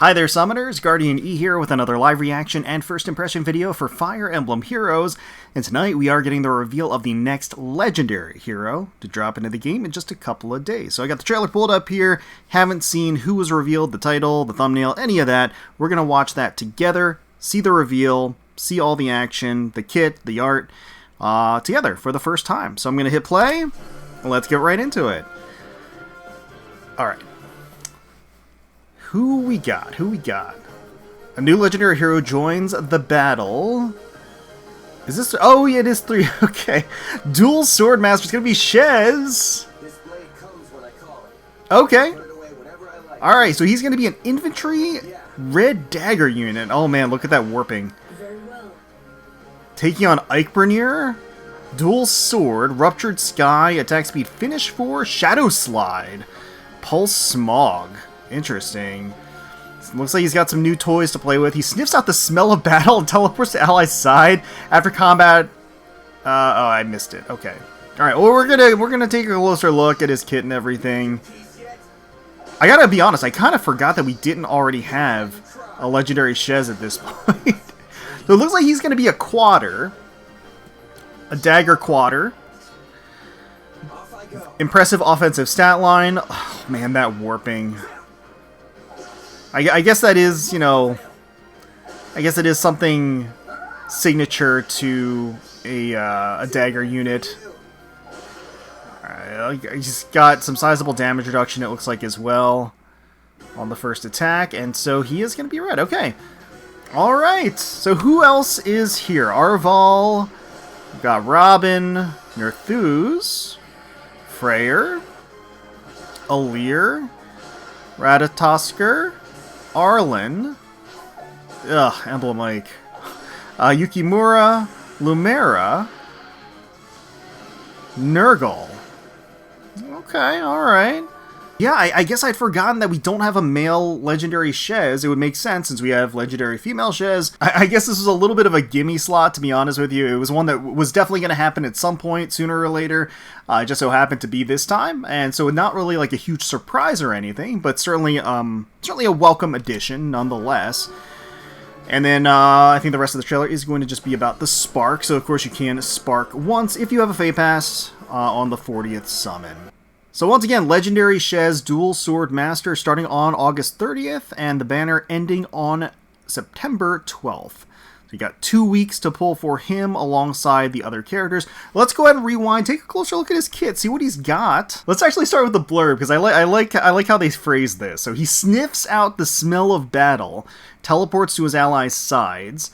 Hi there, Summoners! GuardianE here with another live reaction and first impression video for Fire Emblem Heroes, and tonight we are getting the reveal of the next legendary hero to drop into the game in just a couple of days. So I got the trailer pulled up here, haven't seen who was revealed, the title, the thumbnail, any of that. We're going to watch that together, see the reveal, see all the action, the kit, the art, together for the first time. So I'm going to hit play, and let's get right into it. Alright. Who we got? A new legendary hero joins the battle. Is this... Oh, yeah, it is 3. Okay. Dual Sword Master. It's going to be Shez. Okay. Alright, so he's going to be an infantry red dagger unit. Oh, man, look at that warping. Taking on Eichbrenir. Dual Sword. Ruptured Sky. Attack speed. Finish 4. Shadow Slide. Pulse Smog. Interesting. Looks like he's got some new toys to play with. He sniffs out the smell of battle and teleports to allies' side after combat. Oh, I missed it. Okay. All right. Well, we're gonna take a closer look at his kit and everything. I gotta be honest. I kind of forgot that we didn't already have a legendary Shez at this point. So it looks like he's gonna be a quadder, a dagger quadder. Impressive offensive stat line. Oh, man, that warping. I guess that is, you know, I guess it is something signature to a dagger unit. He's got some sizable damage reduction, it looks like, as well on the first attack, and so he is going to be red. Okay. Alright, so who else is here? Arval, we've got Robin, Nerthuz, Freyr, Alir, Ratatosker, Arlen, Emblem like, Yukimura, Lumera, Nurgle. Okay, alright. Yeah, I guess I'd forgotten that we don't have a male legendary Shez. It would make sense since we have legendary female Shez. I guess this was a little bit of a gimme slot, to be honest with you. It was one that was definitely going to happen at some point, sooner or later. It just so happened to be this time, and so not really like a huge surprise or anything, but certainly a welcome addition nonetheless. And then I think the rest of the trailer is going to just be about the spark. So of course you can spark once if you have a FE pass on the 40th summon. So once again, legendary Shez Dual Sword Master starting on August 30th, and the banner ending on September 12th. So you got 2 weeks to pull for him alongside the other characters. Let's go ahead and rewind, take a closer look at his kit, see what he's got. Let's actually start with the blurb, because I like how they phrase this. So he sniffs out the smell of battle, teleports to his allies' sides.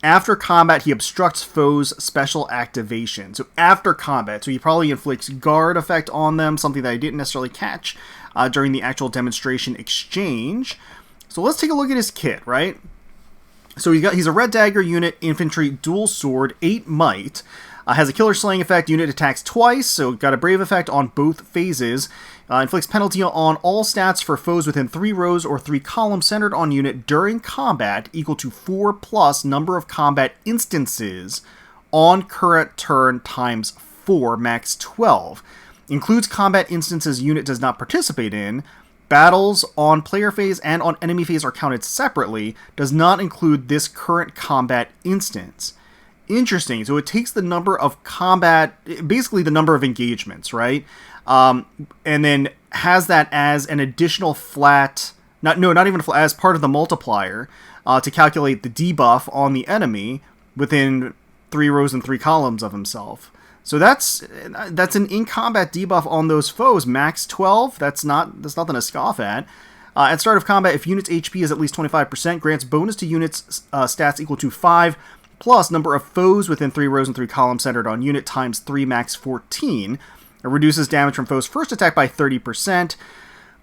After combat, he obstructs foes' special activation. So after combat, so he probably inflicts guard effect on them, something that I didn't necessarily catch during the actual demonstration exchange. So let's take a look at his kit, right? So he's a red dagger unit, infantry, dual sword, 8 might. Has a killer slaying effect, unit attacks twice, so got a brave effect on both phases. Inflicts penalty on all stats for foes within 3 rows or 3 columns centered on unit during combat equal to 4+ number of combat instances on current turn times 4, max 12. Includes combat instances unit does not participate in. Battles on player phase and on enemy phase are counted separately. Does not include this current combat instance. Interesting. So it takes the number of combat, basically the number of engagements, right? And then has that as an additional flat, not even flat, as part of the multiplier to calculate the debuff on the enemy within 3 rows and 3 columns of himself. So that's an in-combat debuff on those foes, max 12. That's nothing to scoff at. At start of combat, if unit's HP is at least 25%, grants bonus to units stats equal to 5. Plus number of foes within 3 rows and 3 columns centered on unit times 3, max 14. It reduces damage from foes' first attack by 30%,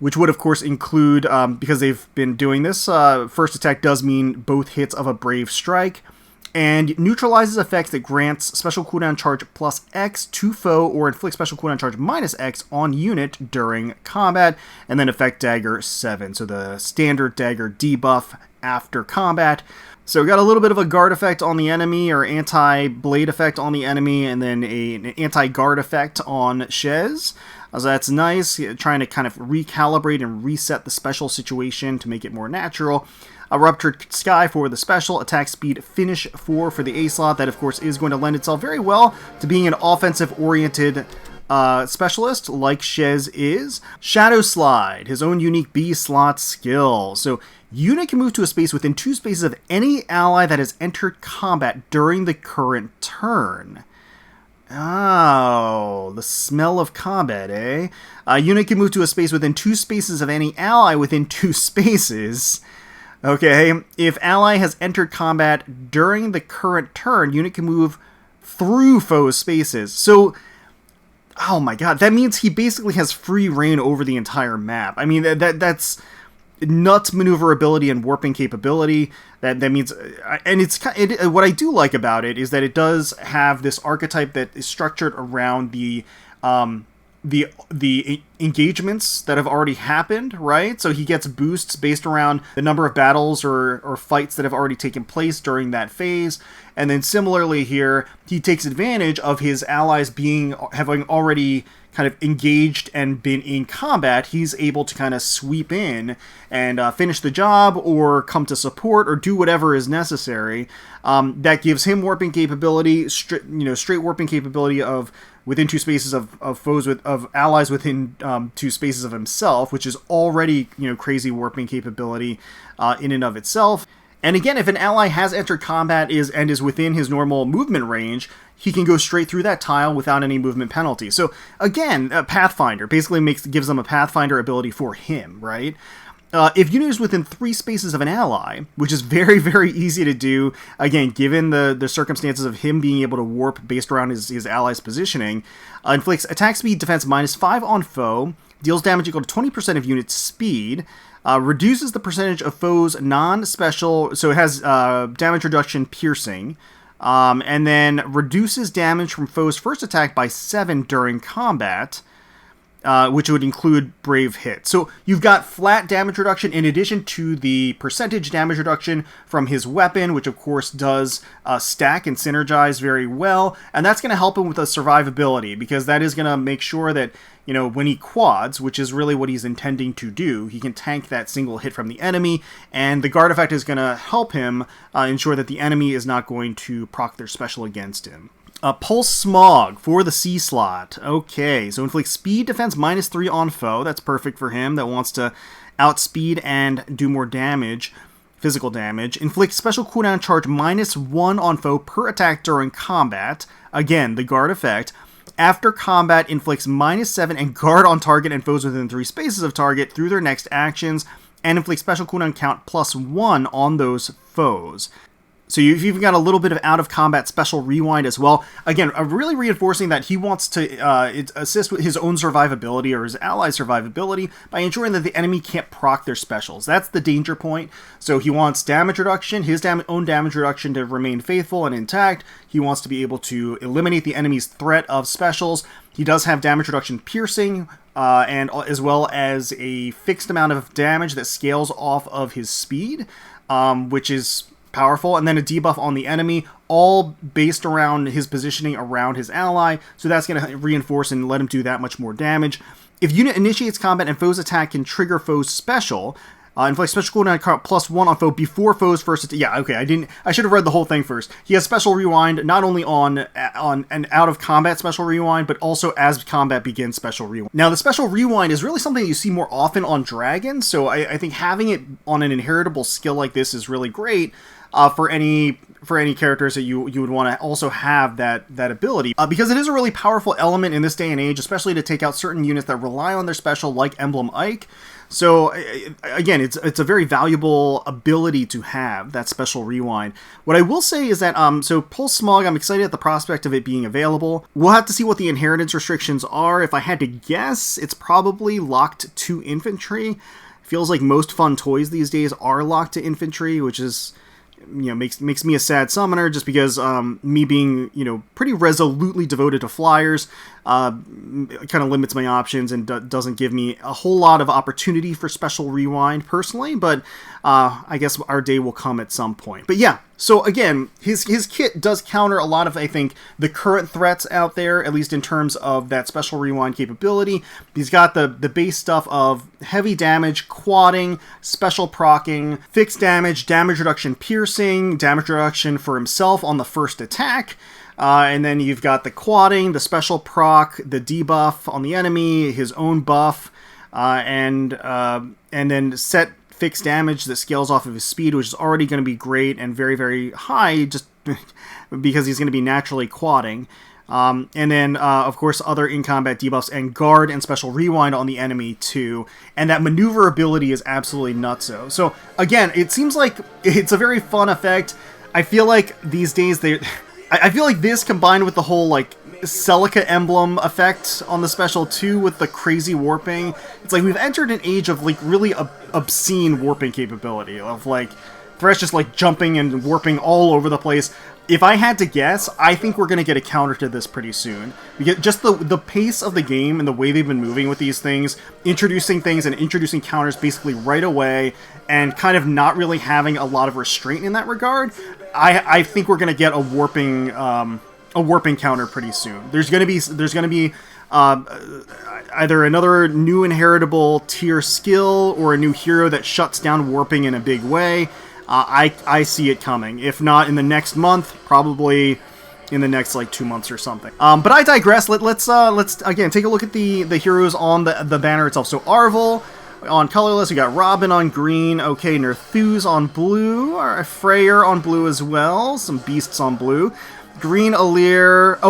which would of course include, because they've been doing this, first attack does mean both hits of a brave strike, and neutralizes effects that grants special cooldown charge plus X to foe or inflict special cooldown charge minus X on unit during combat, and then effect dagger 7, so the standard dagger debuff after combat. So we got a little bit of a guard effect on the enemy, or anti-blade effect on the enemy, and then an anti-guard effect on Shez. So that's nice, trying to kind of recalibrate and reset the special situation to make it more natural. A Ruptured Sky for the special, attack speed, finish 4 for the A slot. That, of course, is going to lend itself very well to being an offensive-oriented specialist like Shez is. Shadow Slide, his own unique B slot skill. So, unit can move to a space within 2 spaces of any ally that has entered combat during the current turn. Oh, the smell of combat, eh? A unit can move to a space within 2 spaces of any ally within 2 spaces. Okay, if ally has entered combat during the current turn, unit can move through foes' spaces. So, oh my god, that means he basically has free reign over the entire map. I mean, that's nuts maneuverability and warping capability. That means, and what I do like about it is that it does have this archetype that is structured around the engagements that have already happened, right? So he gets boosts based around the number of battles or fights that have already taken place during that phase. And then similarly here, he takes advantage of his allies having already kind of engaged and been in combat. He's able to kind of sweep in and finish the job or come to support or do whatever is necessary. That gives him warping capability, straight warping capability of within 2 spaces of foes of allies within 2 spaces of himself, which is already crazy warping capability in and of itself. And again, if an ally has entered combat and is within his normal movement range, he can go straight through that tile without any movement penalty. So again, Pathfinder basically gives them a Pathfinder ability for him, right? If unit is within 3 spaces of an ally, which is very, very easy to do, again, given the circumstances of him being able to warp based around his ally's positioning, inflicts attack speed, defense -5 on foe, deals damage equal to 20% of unit speed, reduces the percentage of foes non-special, so it has damage reduction piercing, and then reduces damage from foes' first attack by 7 during combat, which would include brave hit. So you've got flat damage reduction in addition to the percentage damage reduction from his weapon, which of course does stack and synergize very well, and that's going to help him with the survivability, because that is going to make sure that when he quads, which is really what he's intending to do, he can tank that single hit from the enemy, and the guard effect is going to help him ensure that the enemy is not going to proc their special against him. Pulse Smog for the C slot. Okay, so inflicts speed defense -3 on foe. That's perfect for him that wants to outspeed and do more damage, physical damage. Inflicts special cooldown charge -1 on foe per attack during combat. Again, the guard effect. After combat, inflicts -7 and guard on target and foes within 3 spaces of target through their next actions, and inflicts special cooldown count +1 on those foes. So you've even got a little bit of out-of-combat special rewind as well. Again, really reinforcing that he wants to assist with his own survivability or his allies' survivability by ensuring that the enemy can't proc their specials. That's the danger point. So he wants damage reduction, his own damage reduction to remain faithful and intact. He wants to be able to eliminate the enemy's threat of specials. He does have damage reduction piercing, and as well as a fixed amount of damage that scales off of his speed, which is powerful, and then a debuff on the enemy, all based around his positioning around his ally, so that's going to reinforce and let him do that much more damage. If unit initiates combat and foe's attack can trigger foe's special, inflict special cooldown +1 on foe before foe's first attack. Yeah, okay, I should have read the whole thing first. He has special rewind, not only on an out-of-combat special rewind, but also as combat begins special rewind. Now, the special rewind is really something that you see more often on dragons, so I think having it on an inheritable skill like this is really great. For any characters that you would want to also have that ability, because it is a really powerful element in this day and age, especially to take out certain units that rely on their special, like Emblem Ike. So again, it's a very valuable ability to have, that special rewind. What I will say is that so Pulse Smog, I'm excited at the prospect of it being available. We'll have to see what the inheritance restrictions are. If I had to guess, it's probably locked to infantry. Feels like most fun toys these days are locked to infantry, which is makes me a sad summoner, just because me being pretty resolutely devoted to flyers kind of limits my options and doesn't give me a whole lot of opportunity for special rewind personally, but I guess our day will come at some point. But yeah, So again, his kit does counter a lot of, I think, the current threats out there, at least in terms of that special rewind capability. He's got the base stuff of heavy damage, quadding, special proccing, fixed damage, damage reduction piercing, damage reduction for himself on the first attack. And then you've got the quadding, the special proc, the debuff on the enemy, his own buff, and then set fixed damage that scales off of his speed, which is already going to be great and very, very high, just because he's going to be naturally quadding. And then, of course, other in-combat debuffs and guard and special rewind on the enemy, too. And that maneuverability is absolutely nutso. So, again, it seems like it's a very fun effect. I feel like these days, I feel like this combined with the whole, like, Celica emblem effect on the special too, with the crazy warping. It's like we've entered an age of like really obscene warping capability of like Thresh just like jumping and warping all over the place. If I had to guess, I think we're gonna get a counter to this pretty soon. Because just the pace of the game and the way they've been moving with these things, introducing things and introducing counters basically right away, and kind of not really having a lot of restraint in that regard. I think we're gonna get a warping counter pretty soon. There's gonna be either another new inheritable tier skill or a new hero that shuts down warping in a big way. I see it coming. If not in the next month, probably in the next like 2 months or something. But I digress. Let's again take a look at the heroes on the banner itself. So Arvel on colorless, we got Robin on green, okay, Nerthuz on blue, or Freyr on blue as well, some beasts on blue. Green Alir,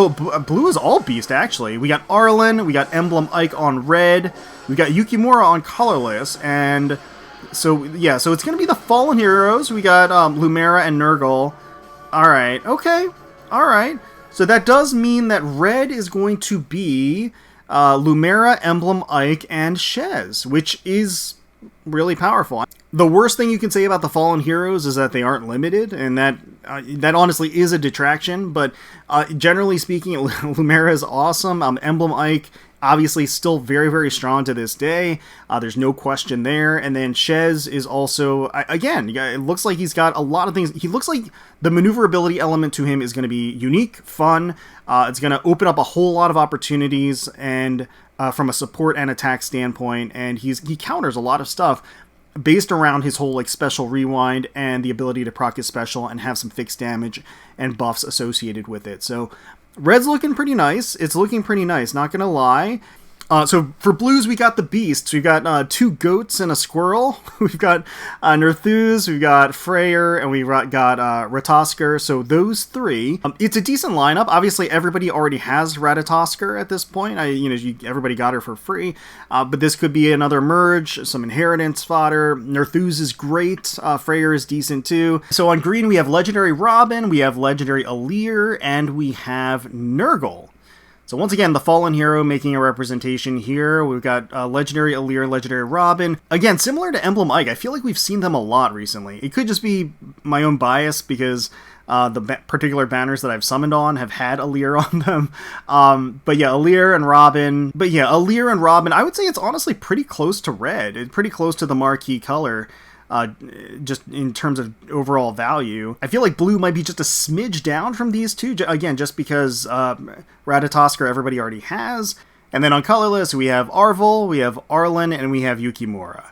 blue is all beast actually. We got Arlen, we got Emblem Ike on red, we got Yukimura on colorless, and so yeah, so it's gonna be the Fallen Heroes. We got Lumera and Nurgle. Alright, okay, alright. So that does mean that red is going to be Lumera, Emblem Ike, and Shez, which is really powerful. The worst thing you can say about the Fallen Heroes is that they aren't limited, and that honestly is a detraction, but generally speaking, Lumera is awesome. Emblem Ike, obviously still very, very strong to this day. There's no question there. And then Shez is also, again, it looks like he's got a lot of things. He looks like the maneuverability element to him is going to be unique, fun. It's going to open up a whole lot of opportunities and from a support and attack standpoint, and he counters a lot of stuff based around his whole like special rewind and the ability to proc his special and have some fixed damage and buffs associated with it. So red's looking pretty nice. It's looking pretty nice, not gonna lie. So for blues, we got the beasts. We've got 2 goats and a squirrel. We've got Nerthuz, we've got Freyr, and we've got Ratatoskr. So those 3. It's a decent lineup. Obviously, everybody already has Ratatoskr at this point. Everybody got her for free. But this could be another merge, some inheritance fodder. Nerthuz is great. Freyr is decent too. So on green, we have Legendary Robin, we have Legendary Alir, and we have Nurgle. So once again, the Fallen Hero making a representation here. We've got Legendary Alir, Legendary Robin. Again, similar to Emblem Ike, I feel like we've seen them a lot recently. It could just be my own bias because the particular banners that I've summoned on have had Alir on them. But yeah, Alir and Robin. I would say it's honestly pretty close to red. It's pretty close to the marquee color. Just in terms of overall value. I feel like blue might be just a smidge down from these two, again, just because Ratatoskr everybody already has. And then on colorless, we have Arvel, we have Arlen, and we have Yukimura.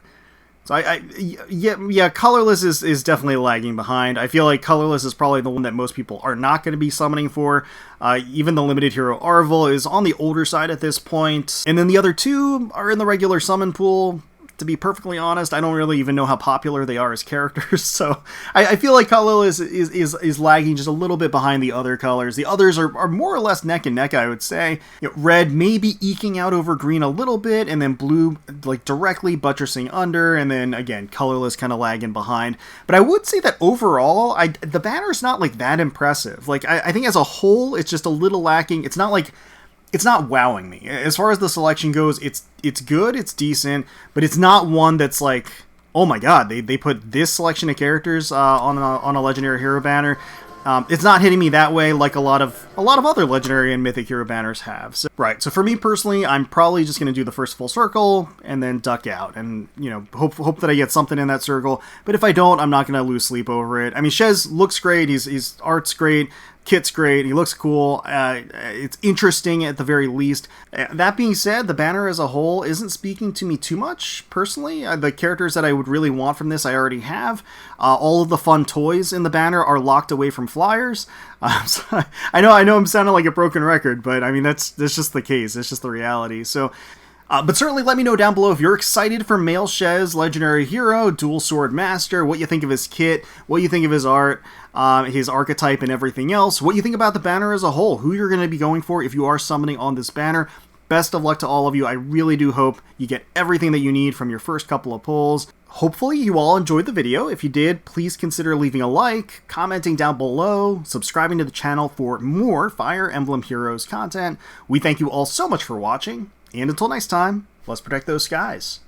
So yeah, colorless is definitely lagging behind. I feel like colorless is probably the one that most people are not going to be summoning for. Even the limited hero Arvel is on the older side at this point. And then the other 2 are in the regular summon pool. To be perfectly honest, I don't really even know how popular they are as characters, so I feel like colorless is lagging just a little bit behind the other colors. The others are more or less neck and neck, I would say. Red maybe eking out over green a little bit, and then blue like directly buttressing under, and then again colorless kind of lagging behind. But I would say that overall, the banner's not like that impressive. Like I think as a whole, it's just a little lacking. It's not wowing me. As far as the selection goes, it's good, it's decent, but it's not one that's like, oh my god, they put this selection of characters on a Legendary Hero banner. It's not hitting me that way like a lot of other Legendary and Mythic Hero banners have. So, right, so for me personally, I'm probably just going to do the first full circle and then duck out and, you know, hope that I get something in that circle. But if I don't, I'm not going to lose sleep over it. I mean, Shez looks great. His art's great. Kit's great. He looks cool. It's interesting at the very least. That being said, the banner as a whole isn't speaking to me too much, personally. The characters that I would really want from this I already have. All of the fun toys in the banner are locked away from flyers. So I know I'm sounding like a broken record, but I mean, that's just the case. It's just the reality. So... but certainly let me know down below if you're excited for male Shez, Legendary Hero, Dual Sword Master, what you think of his kit, what you think of his art, his archetype and everything else, what you think about the banner as a whole, who you're going to be going for if you are summoning on this banner. Best of luck to all of you. I really do hope you get everything that you need from your first couple of pulls. Hopefully you all enjoyed the video. If you did, please consider leaving a like, commenting down below, subscribing to the channel for more Fire Emblem Heroes content. We thank you all so much for watching. And until next time, let's protect those skies.